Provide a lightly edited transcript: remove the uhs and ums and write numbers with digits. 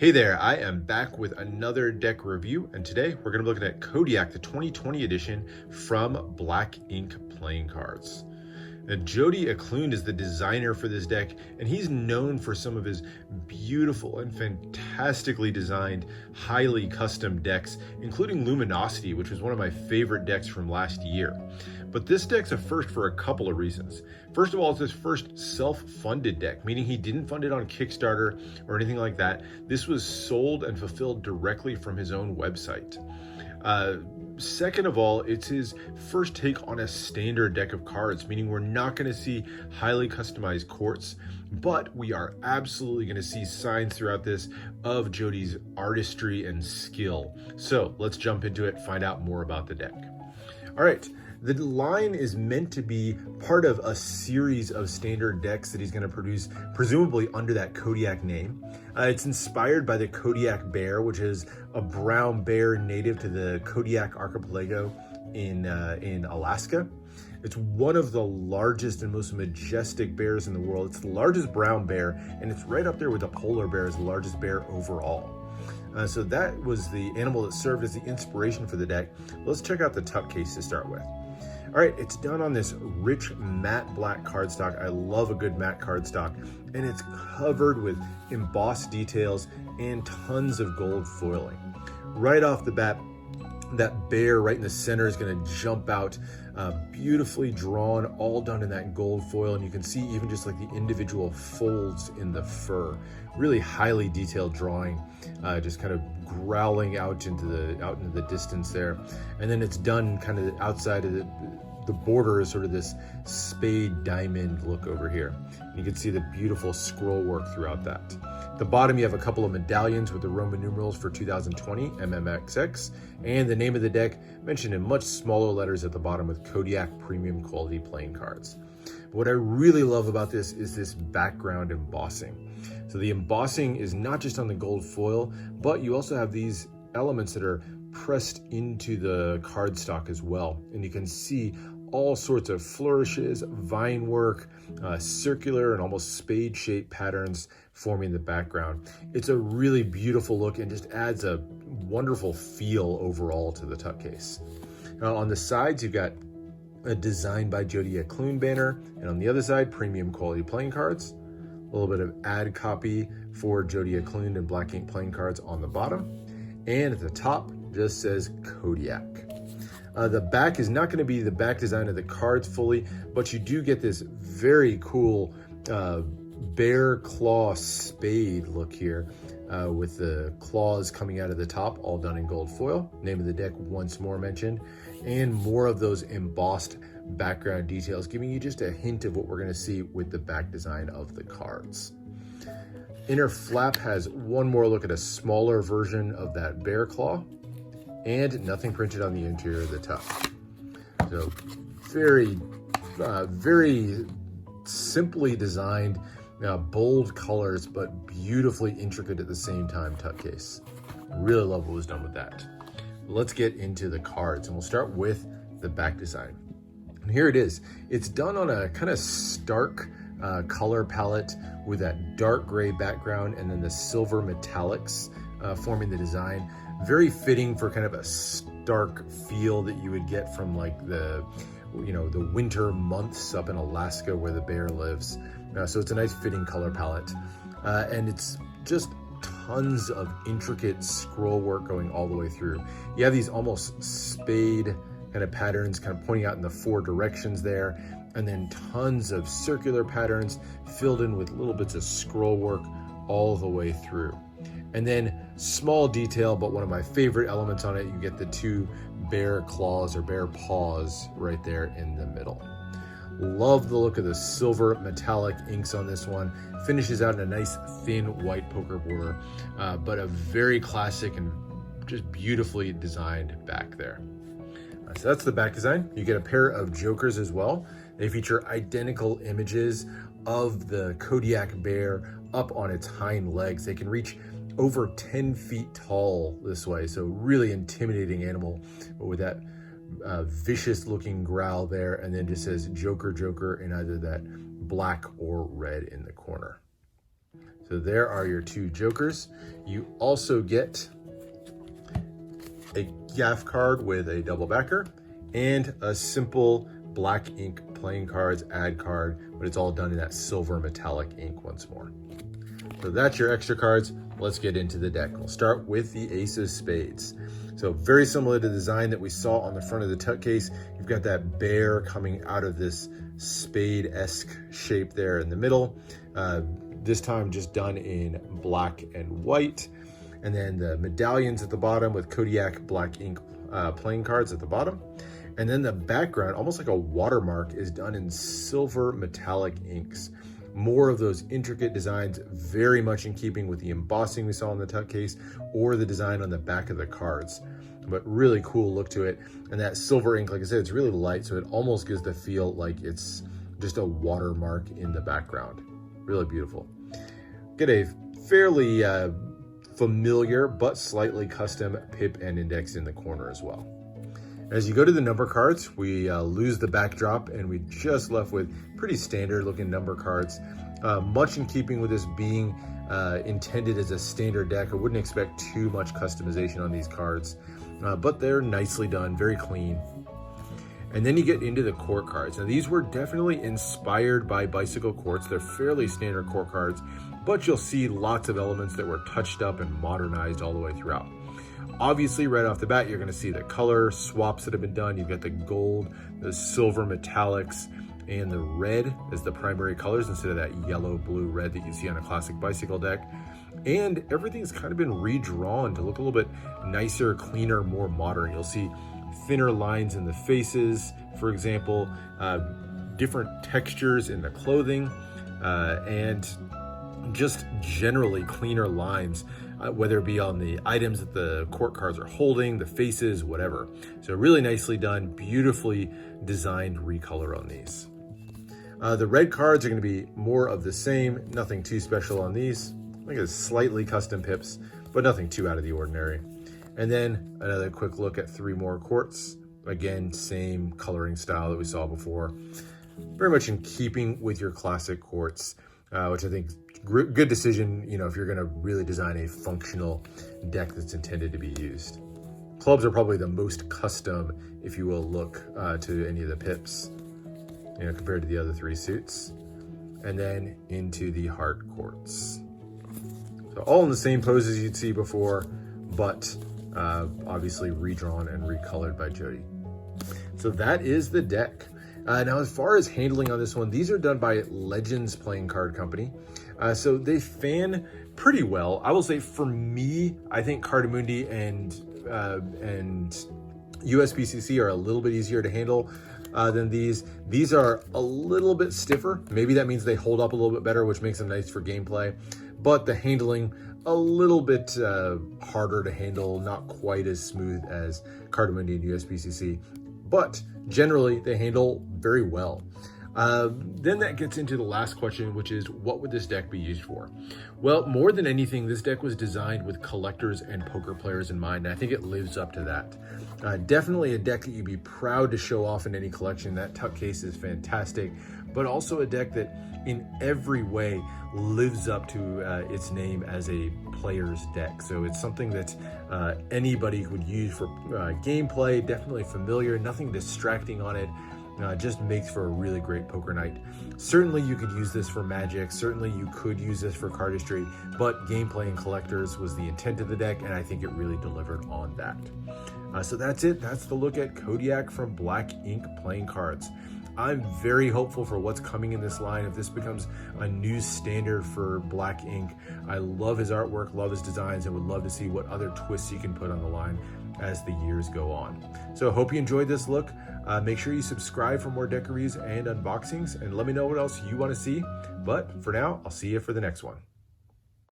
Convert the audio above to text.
Hey there, I am back with another deck review, and today we're going to be looking at Kodiak, the 2020 edition from Black Ink Playing Cards. Now, Jody Eklund is the designer for this deck, and he's known for some of his beautiful and fantastically designed, highly custom decks, including Luminosity, which was one of my favorite decks from last year. But this deck's a first for a couple of reasons. First of all, it's his first self-funded deck, meaning he didn't fund it on Kickstarter or anything like that. This was sold and fulfilled directly from his own website. Second of all, it's his first take on a standard deck of cards, meaning we're not going to see highly customized courts, but we are absolutely going to see signs throughout this of Jody's artistry and skill. So let's jump into it, find out more about the deck. All right. The line is meant to be part of a series of standard decks that he's going to produce, presumably under that Kodiak name. It's inspired by the Kodiak bear, which is a brown bear native to the Kodiak archipelago in Alaska. It's one of the largest and most majestic bears in the world. It's the largest brown bear, and it's right up there with the polar bear as the largest bear overall. So that was the animal that served as the inspiration for the deck. Let's check out the tuck case to start with. All right, it's done on this rich matte black cardstock. I love a good matte cardstock, and it's covered with embossed details and tons of gold foiling. Right off the bat, that bear right in the center is going to jump out, beautifully drawn, all done in that gold foil, and you can see even just like the individual folds in the fur. Really highly detailed drawing, just kind of growling out into the distance there, and then it's done kind of outside of the border is sort of this spade diamond look over here. And you can see the beautiful scroll work throughout that. At the bottom, you have a couple of medallions with the Roman numerals for 2020 MMXX, and the name of the deck mentioned in much smaller letters at the bottom with Kodiak premium quality playing cards. But what I really love about this is this background embossing. So the embossing is not just on the gold foil, but you also have these elements that are pressed into the cardstock as well. And you can see all sorts of flourishes, vine work, circular and almost spade-shaped patterns forming the background. It's a really beautiful look and just adds a wonderful feel overall to the tuck case. Now on the sides, you've got a design by Jody Eklund banner, and on the other side, premium quality playing cards. A little bit of ad copy for Jody Eklund and Black Ink Playing Cards on the bottom. And at the top, just says Kodiak. The back is not going to be the back design of the cards fully, but you do get this very cool bear claw spade look here with the claws coming out of the top, all done in gold foil. Name of the deck once more mentioned, and more of those embossed background details, giving you just a hint of what we're going to see with the back design of the cards. Inner flap has one more look at a smaller version of that bear claw, and nothing printed on the interior of the tuck. So very simply designed, bold colors, but beautifully intricate at the same time tuck case. Really love what was done with that. Let's get into the cards, and we'll start with the back design. And here it is. It's done on a kind of stark color palette with that dark gray background and then the silver metallics forming the design. Very fitting for kind of a stark feel that you would get from like the winter months up in Alaska where the bear lives. So it's a nice fitting color palette. And it's just tons of intricate scroll work going all the way through. You have these almost spade kind of patterns kind of pointing out in the four directions there, and then tons of circular patterns filled in with little bits of scroll work all the way through. And then small detail, but one of my favorite elements on it, you get the two bear claws or bear paws right there in the middle. Love the look of the silver metallic inks on this one. Finishes out in a nice thin white poker border, but a very classic and just beautifully designed back there. So that's the back design. You get a pair of jokers as well. They feature identical images of the Kodiak bear up on its hind legs. They can reach over 10 feet tall this way, so really intimidating animal, but with that vicious looking growl there, and then just says Joker, Joker in either that black or red in the corner. So So there are your 2 jokers. You also get a gaff card with a double backer and a simple black ink playing cards ad card, but it's all done in that silver metallic ink once more. So that's your extra cards. Let's get into the deck. We'll start with the Ace of Spades. So very similar to the design that we saw on the front of the tuck case. You've got that bear coming out of this spade-esque shape there in the middle. This time just done in black and white. And then the medallions at the bottom with Kodiak black ink playing cards at the bottom. And then the background, almost like a watermark, is done in silver metallic inks. More of those intricate designs, very much in keeping with the embossing we saw in the tuck case or the design on the back of the cards. But really cool look to it. And that silver ink, like I said, it's really light, so it almost gives the feel like it's just a watermark in the background. Really beautiful. Get a fairly familiar but slightly custom pip and index in the corner as well. As you go to the number cards, we lose the backdrop and we just left with pretty standard looking number cards. Much in keeping with this being intended as a standard deck. I wouldn't expect too much customization on these cards, but they're nicely done, very clean. And then you get into the court cards. Now these were definitely inspired by bicycle courts. They're fairly standard court cards, but you'll see lots of elements that were touched up and modernized all the way throughout. Obviously, right off the bat, you're gonna see the color swaps that have been done. You've got the gold, the silver metallics, and the red as the primary colors instead of that yellow, blue, red that you see on a classic bicycle deck. And everything's kind of been redrawn to look a little bit nicer, cleaner, more modern. You'll see thinner lines in the faces, for example, different textures in the clothing, and just generally cleaner lines, whether it be on the items that the court cards are holding, the faces, whatever. So really nicely done, beautifully designed recolor on these. The red cards are going to be more of the same, nothing too special on these. I think it's slightly custom pips, but nothing too out of the ordinary. And then another quick look at 3 more courts. Again, same coloring style that we saw before. Very much in keeping with your classic courts, which I think good decision, you know, if you're going to really design a functional deck that's intended to be used. Clubs are probably the most custom, if you will, look to any of the pips, you know, compared to the other 3 suits. And then into the heart courts. So all in the same poses you'd see before, but obviously redrawn and recolored by Jody. So that is the deck. Now, as far as handling on this one, these are done by Legends Playing Card Company. So they fan pretty well. I will say for me, I think Cardamundi and USBCC are a little bit easier to handle than these. These are a little bit stiffer. Maybe that means they hold up a little bit better, which makes them nice for gameplay. But the handling, a little bit harder to handle, not quite as smooth as Cardamundi and USBCC. But generally, they handle very well. Then that gets into the last question, which is what would this deck be used for? Well, more than anything, this deck was designed with collectors and poker players in mind, and I think it lives up to that. Definitely a deck that you'd be proud to show off in any collection. That tuck case is fantastic, but also a deck that in every way lives up to its name as a player's deck. So it's something that anybody would use for gameplay, definitely familiar, nothing distracting on it. Just makes for a really great poker night. Certainly you could use this for Magic, certainly you could use this for cardistry, but gameplay and collectors was the intent of the deck, and I think it really delivered on that. So that's it. That's the look at Kodiak from Black Ink Playing Cards. I'm very hopeful for what's coming in this line. If this becomes a new standard for Black Ink, I love his artwork, love his designs, and would love to see what other twists he can put on the line as the years go on. So hope you enjoyed this look. Make sure you subscribe for more deck reviews and unboxings, and let me know what else you want to see. But for now, I'll see you for the next one.